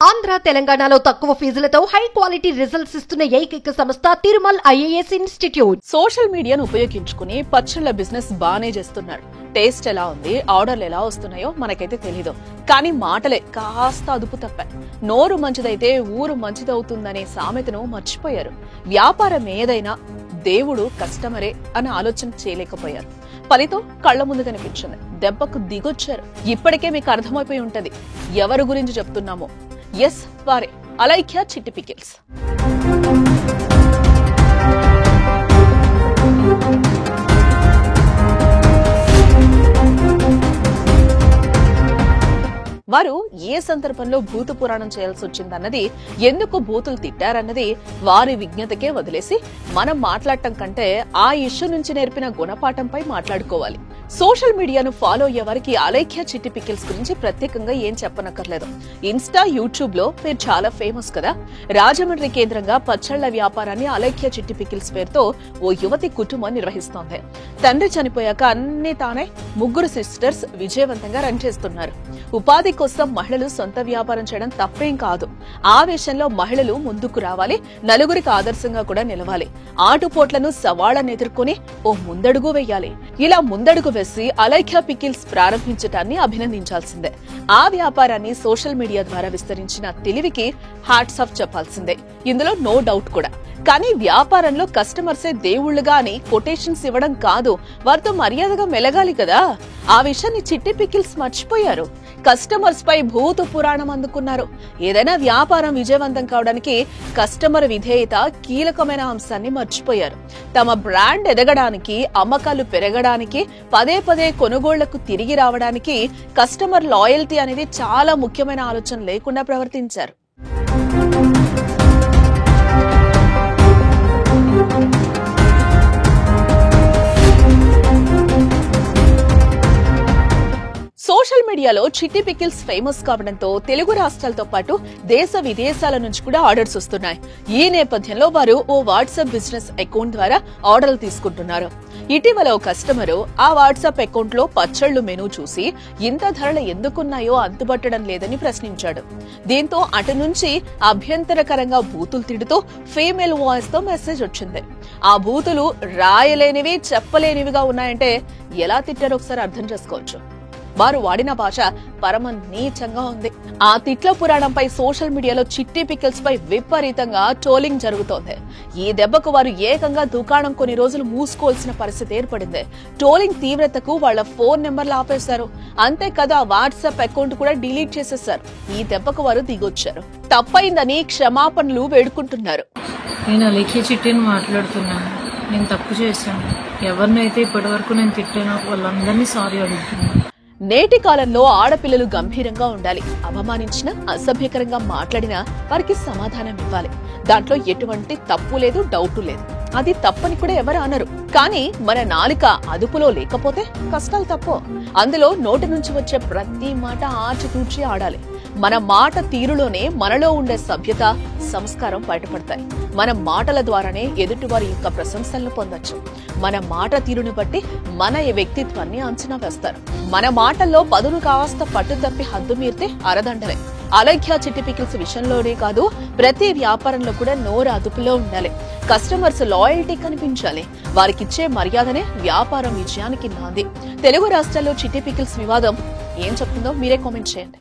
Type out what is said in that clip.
ఆంధ్ర తెలంగాణలో తక్కువ ఫీజులతో high quality results ఇస్తున్న ఏకైక సంస్థ తిరుమల్ ఐఏఎస్ ఇన్స్టిట్యూట్. సోషల్ మీడియాను ఉపయోగించుకుని పచ్చళ్ళ బిజినెస్ బానే చేస్తున్నారు. టేస్ట్ ఎలా ఉంది, ఆర్డర్లు ఎలా వస్తున్నాయో మనకైతే తెలీదు. కానీ మాటలే కాస్త అదుపు తప్పాయి. నోరు మంచిదైతే ఊరు మంచిదవుతుందనే సామెతను మర్చిపోయారు. వ్యాపారం ఏదైనా దేవుడు కస్టమరే అని ఆలోచన చేయలేకపోయారు. ఫలితం కళ్ల ముందు కనిపించింది. దెబ్బకు దిగొచ్చారు. ఇప్పటికే మీకు అర్థమైపోయి ఉంటది ఎవరి గురించి చెప్తున్నామో. ఎస్, వారే అలైఖ్య చిట్టి పికిల్స్. వారు ఏ సందర్భంలో భూత పురాణం చేయాల్సి వచ్చిందన్నది, ఎందుకు భూతులు తిట్టారన్నది వారి విజ్ఞతకే వదిలేసి మనం మాట్లాడటం కంటే ఆ ఇష్యూ నుంచి నేర్పిన గుణపాఠంపై మాట్లాడుకోవాలి. సోషల్ మీడియాను ఫాలో అయ్యే వారికి అలైఖ్య చిట్టి పికిల్స్ గురించి ప్రత్యేకంగా ఏం చెప్పనక్కర్లేదు. ఇన్స్టా, యూట్యూబ్ లో మీరు చాలా ఫేమస్ కదా. రాజమండ్రి కేంద్రంగా పచ్చళ్ల వ్యాపారాన్ని అలైఖ్య చిట్టి పికిల్స్ పేరుతో ఓ యువతి కుటుంబం నిర్వహిస్తోంది. తండ్రి చనిపోయాక అన్ని తానే ముగ్గురు సిస్టర్స్ విజయవంతంగా రన్ చేస్తున్నారు. ఉపాధి కోసం మహిళలు సొంత వ్యాపారం చేయడం తప్పేం కాదు. ఆ విషయంలో మహిళలు ముందుకు రావాలి, నలుగురికి ఆదర్శంగా కూడా నిలవాలి. ఆటుపోట్లను సవాళ్లను ఎదుర్కొని ఓ ముందడుగు వేయాలి. ఇలా ముందడుగు వేసి అలైఖ్య పికిల్స్ ప్రారంభించడాన్ని అభినందించాల్సిందే. ఆ వ్యాపారాన్ని సోషల్ మీడియా ద్వారా విస్తరించిన తెలివికి హ్యాట్స్ ఆఫ్ చెప్పాల్సిందే. ఇందులో నో డౌట్ కూడా. కానీ వ్యాపారంలో కస్టమర్సే దేవుళ్లుగా అని కొటేషన్స్ ఇవ్వడం కాదు, వారితో మర్యాదగా మెలగాలి కదా. ఆ విషయాన్ని చిట్టి పికిల్స్ మర్చిపోయారు. కస్టమర్స్ పై భూత పురాణం అందుకున్నారు. ఏదైనా వ్యాపారం విజయవంతం కావడానికి కస్టమర్ విధేయత కీలకమైన అంశాన్ని మర్చిపోయారు. తమ బ్రాండ్ ఎదగడానికి, అమ్మకాలు పెరగడానికి, పదే పదే కొనుగోళ్లకు తిరిగి రావడానికి కస్టమర్ లాయల్టీ అనేది చాలా ముఖ్యమైన ఆలోచన లేకుండా ప్రవర్తించారు. సోషల్ మీడియాలో చిట్టి పికిల్స్ ఫేమస్ కావడంతో తెలుగు రాష్ట్రాలతో పాటు దేశ విదేశాల నుంచి కూడా ఆర్డర్స్ వస్తున్నాయి. ఈ నేపథ్యంలో వారు ఓ వాట్సాప్ బిజినెస్ అకౌంట్ ద్వారా ఆర్డర్లు తీసుకుంటున్నారు. ఇటీవల ఓ కస్టమర్ ఆ వాట్సాప్ అకౌంట్ లో పచ్చళ్లు మెనూ చూసి ఇంత ధరలు ఎందుకున్నాయో అంతుబట్టడం లేదని ప్రశ్నించాడు. దీంతో అటు నుంచి అభ్యంతరకరంగా బూతులు తిడుతూ ఫీమేల్ వాయిస్ తో మెసేజ్ వచ్చింది. ఆ బూతులు రాయలేనివి, చెప్పలేనివిగా ఉన్నాయంటే ఎలా తిట్టారో ఒకసారి అర్థం చేసుకోవచ్చు. వారు వాడిన భాష పరమ నీచంగా ఉంది. ఆ తిట్ల పురాణంపై సోషల్ మీడియాలో చిట్టి పికిల్స్ పై విపరీతంగా ట్రోలింగ్ జరుగుతోంది. ఈ దెబ్బకు వారు ఏకంగా దుకాణం కొన్ని రోజులు మూసుకోవాల్సిన పరిస్థితి ఏర్పడింది. ట్రోలింగ్ తీవ్రతకు వాళ్ల ఫోన్ నెంబర్లు ఆపేశారు. అంతేకాదు ఆ వాట్సాప్ అకౌంట్ కూడా డిలీట్ చేసేశారు. ఈ దెబ్బకు వారు దిగొచ్చారు. తప్పైందని క్షమాపణలు వేడుకుంటున్నారు. నేను అలైఖ్య చిట్టిని మాట్లాడుతున్నాను. నేను తప్పు చేశాను. ఎవరినైతే ఇప్పటి వరకు నేను తిట్టానో వాళ్ళందరినీ సారీ అడుగుతున్నాను. నేటి కాలంలో ఆడపిల్లలు గంభీరంగా ఉండాలి. అవమానించినా, అసభ్యకరంగా మాట్లాడినా వారికి సమాధానం ఇవ్వాలి. దాంట్లో ఎటువంటి తప్పు లేదు, డౌట్ లేదు. అది తప్పని కూడా ఎవరు అనరు. కానీ మన నాలుక అదుపులో లేకపోతే కష్టాలు తప్పో. అందులో నోటి నుంచి వచ్చే ప్రతి మాట ఆచితూచి ఆడాలి. మన మాట తీరులోనే మనలో ఉండే సభ్యత, సంస్కారం బయటపడతాయి. మన మాటల ద్వారానే ఎదుటివారి యొక్క ప్రశంసలను పొందొచ్చు. మన మాట తీరును బట్టి మన వ్యక్తిత్వాన్ని అంచనా వేస్తారు. మన మాటల్లో పదును కాస్త పట్టు తప్పి హద్దు మీరితే అరదండలే. అలైఖ్య చిట్టి పికిల్స్ విషయంలోనే కాదు, ప్రతి వ్యాపారంలో కూడా నోరు అదుపులో ఉండాలి. కస్టమర్స్ లాయల్టీ కనిపించాలి. వారికిచ్చే మర్యాదనే వ్యాపారం విజయానికి నాంది. తెలుగు రాష్ట్రాల్లో చిట్టి పికిల్స్ వివాదం ఏం చెప్తుందో మీరే కామెంట్ చేయండి.